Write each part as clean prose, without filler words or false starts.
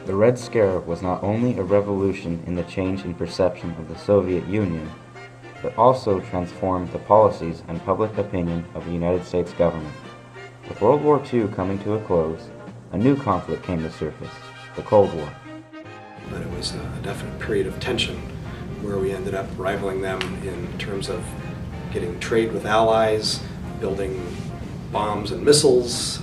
The Red Scare was not only a revolution in the change in perception of the Soviet Union, but also transformed the policies and public opinion of the United States government. With World War II coming to a close, a new conflict came to surface, the Cold War. But it was a definite period of tension where we ended up rivaling them in terms of getting trade with allies, building bombs and missiles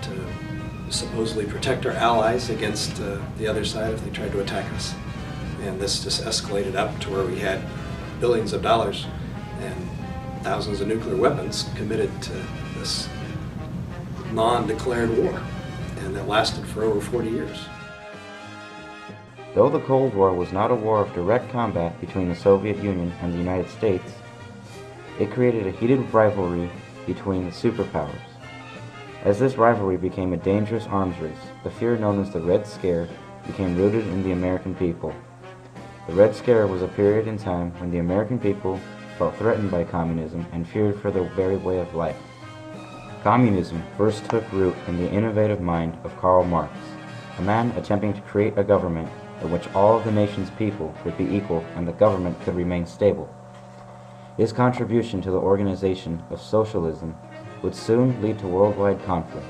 to supposedly protect our allies against the other side if they tried to attack us. And this just escalated up to where we had billions of dollars and thousands of nuclear weapons committed to this non-declared war, and it lasted for over 40 years. Though the Cold War was not a war of direct combat between the Soviet Union and the United States, it created a heated rivalry between the superpowers. As this rivalry became a dangerous arms race, the fear known as the Red Scare became rooted in the American people. The Red Scare was a period in time when the American people felt threatened by communism and feared for their very way of life. Communism first took root in the innovative mind of Karl Marx, a man attempting to create a government in which all of the nation's people would be equal and the government could remain stable. His contribution to the organization of socialism would soon lead to worldwide conflict.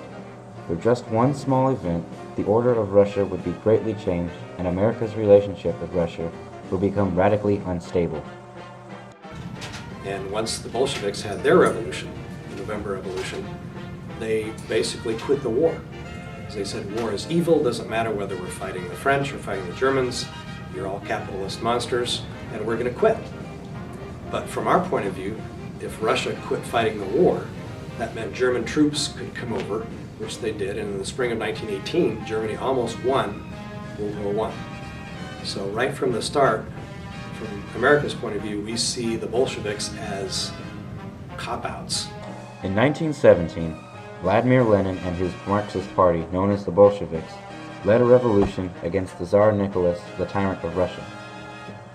With just one small event, the order of Russia would be greatly changed and America's relationship with Russia would become radically unstable. And once the Bolsheviks had their revolution, the November Revolution, they basically quit the war. As they said, war is evil, doesn't matter whether we're fighting the French or fighting the Germans, you're all capitalist monsters, and we're going to quit. But from our point of view, if Russia quit fighting the war, that meant German troops could come over, which they did, and in the spring of 1918, Germany almost won World War I. So right from the start, from America's point of view, we see the Bolsheviks as cop-outs. In 1917, Vladimir Lenin and his Marxist party, known as the Bolsheviks, led a revolution against the Tsar Nicholas, the tyrant of Russia.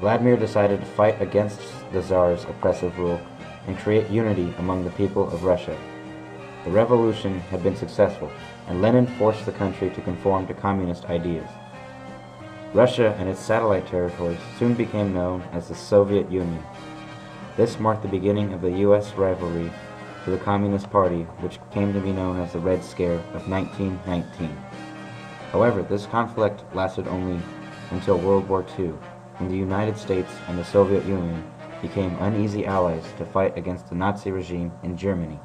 Vladimir decided to fight against the Tsar's oppressive rule and create unity among the people of Russia. The revolution had been successful, and Lenin forced the country to conform to communist ideas. Russia and its satellite territories soon became known as the Soviet Union. This marked the beginning of the U.S. rivalry to the Communist Party, which came to be known as the Red Scare of 1919. However, this conflict lasted only until World War II, when the United States and the Soviet Union became uneasy allies to fight against the Nazi regime in Germany.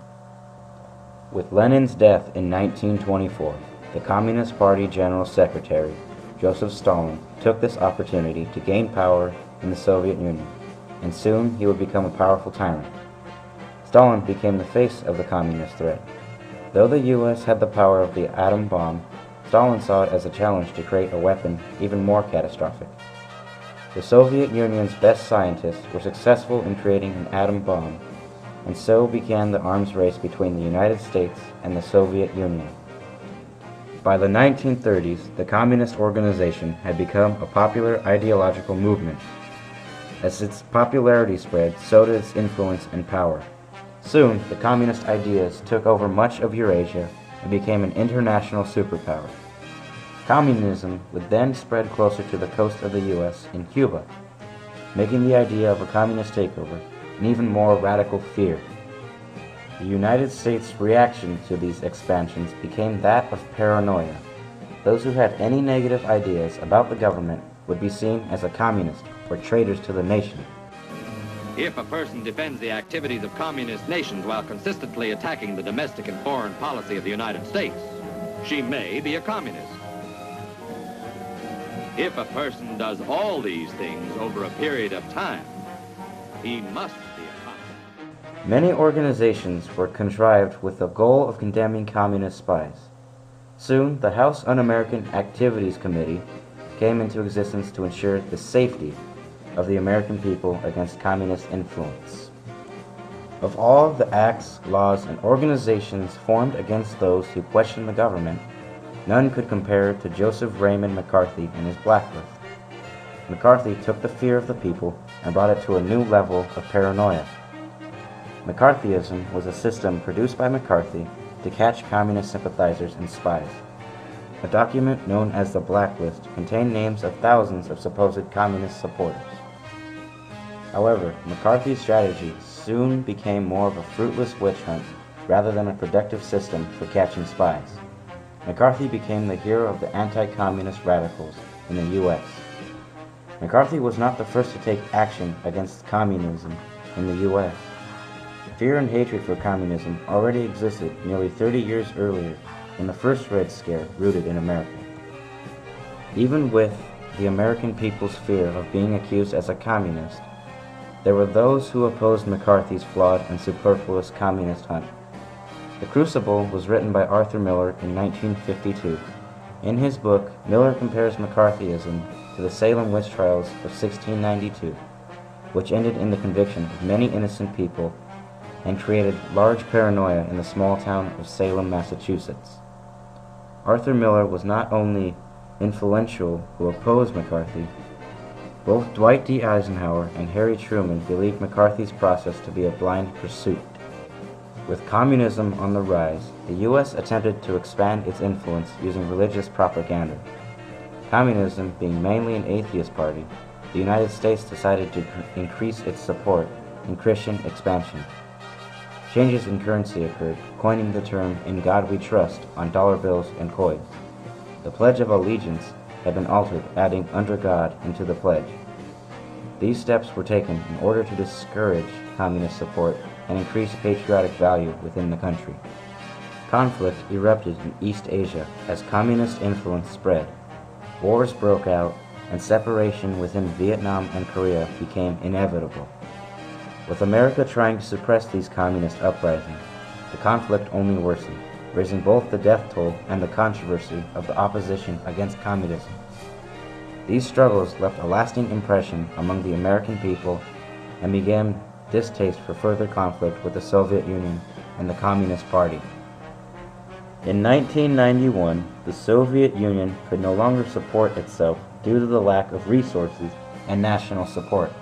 With Lenin's death in 1924, the Communist Party General Secretary, Joseph Stalin, took this opportunity to gain power in the Soviet Union, and soon he would become a powerful tyrant. Stalin became the face of the communist threat. Though the U.S. had the power of the atom bomb, Stalin saw it as a challenge to create a weapon even more catastrophic. The Soviet Union's best scientists were successful in creating an atom bomb, and so began the arms race between the United States and the Soviet Union. By the 1930s, the communist organization had become a popular ideological movement. As its popularity spread, so did its influence and power. Soon, the communist ideas took over much of Eurasia and became an international superpower. Communism would then spread closer to the coast of the U.S. in Cuba, making the idea of a communist takeover an even more radical fear. The United States' reaction to these expansions became that of paranoia. Those who had any negative ideas about the government would be seen as a communist or traitors to the nation. If a person defends the activities of communist nations while consistently attacking the domestic and foreign policy of the United States, she may be a communist. If a person does all these things over a period of time, he must be a communist. Many organizations were contrived with the goal of condemning communist spies. Soon, the House Un-American Activities Committee came into existence to ensure the safety of the American people against communist influence. Of all the acts, laws, and organizations formed against those who questioned the government, none could compare to Joseph Raymond McCarthy and his blacklist. McCarthy took the fear of the people and brought it to a new level of paranoia. McCarthyism was a system produced by McCarthy to catch communist sympathizers and spies. A document known as the Blacklist contained names of thousands of supposed communist supporters. However, McCarthy's strategy soon became more of a fruitless witch hunt rather than a productive system for catching spies. McCarthy became the hero of the anti-communist radicals in the U.S. McCarthy was not the first to take action against communism in the U.S. Fear and hatred for communism already existed nearly 30 years earlier in the first Red Scare rooted in America. Even with the American people's fear of being accused as a communist, there were those who opposed McCarthy's flawed and superfluous communist hunt. The Crucible was written by Arthur Miller in 1952. In his book, Miller compares McCarthyism to the Salem witch trials of 1692, which ended in the conviction of many innocent people and created large paranoia in the small town of Salem, Massachusetts. Arthur Miller was not only influential who opposed McCarthy. Both Dwight D. Eisenhower and Harry Truman believed McCarthy's process to be a blind pursuit. With communism on the rise, the U.S. attempted to expand its influence using religious propaganda. Communism being mainly an atheist party, the United States decided to increase its support in Christian expansion. Changes in currency occurred, coining the term "In God We Trust" on dollar bills and coins. The Pledge of Allegiance had been altered, adding "Under God" into the pledge. These steps were taken in order to discourage communist support and increase patriotic value within the country. Conflict erupted in East Asia as communist influence spread. Wars broke out, and separation within Vietnam and Korea became inevitable. With America trying to suppress these communist uprisings, the conflict only worsened, raising both the death toll and the controversy of the opposition against communism. These struggles left a lasting impression among the American people and began distaste for further conflict with the Soviet Union and the Communist Party. In 1991, the Soviet Union could no longer support itself due to the lack of resources and national support.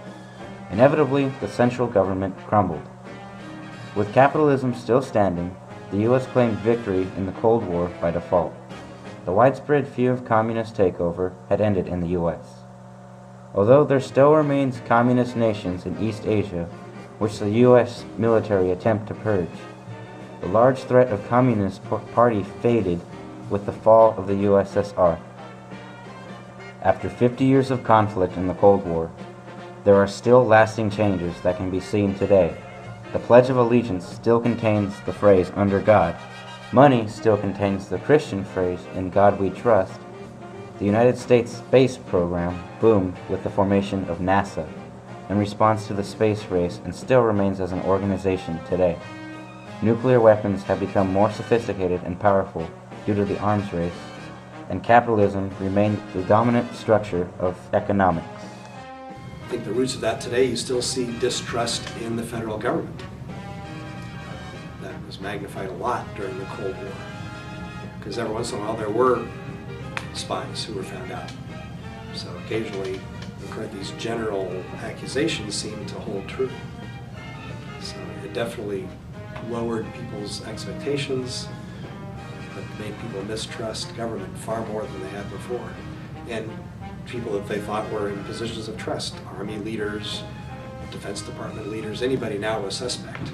Inevitably, the central government crumbled. With capitalism still standing, the U.S. claimed victory in the Cold War by default. The widespread fear of communist takeover had ended in the U.S. Although there still remains communist nations in East Asia, which the U.S. military attempt to purge, the large threat of Communist Party faded with the fall of the USSR. After 50 years of conflict in the Cold War, there are still lasting changes that can be seen today. The Pledge of Allegiance still contains the phrase "Under God." Money still contains the Christian phrase "In God We Trust." The United States space program boomed with the formation of NASA in response to the space race and still remains as an organization today. Nuclear weapons have become more sophisticated and powerful due to the arms race, and capitalism remained the dominant structure of economics. I think the roots of that today, you still see distrust in the federal government. That was magnified a lot during the Cold War, because every once in a while there were spies who were found out. So occasionally, McCarthy's general accusations seemed to hold true. So it definitely lowered people's expectations, but made people mistrust government far more than they had before. And people that they thought were in positions of trust, Army leaders, Defense Department leaders, anybody now was suspect.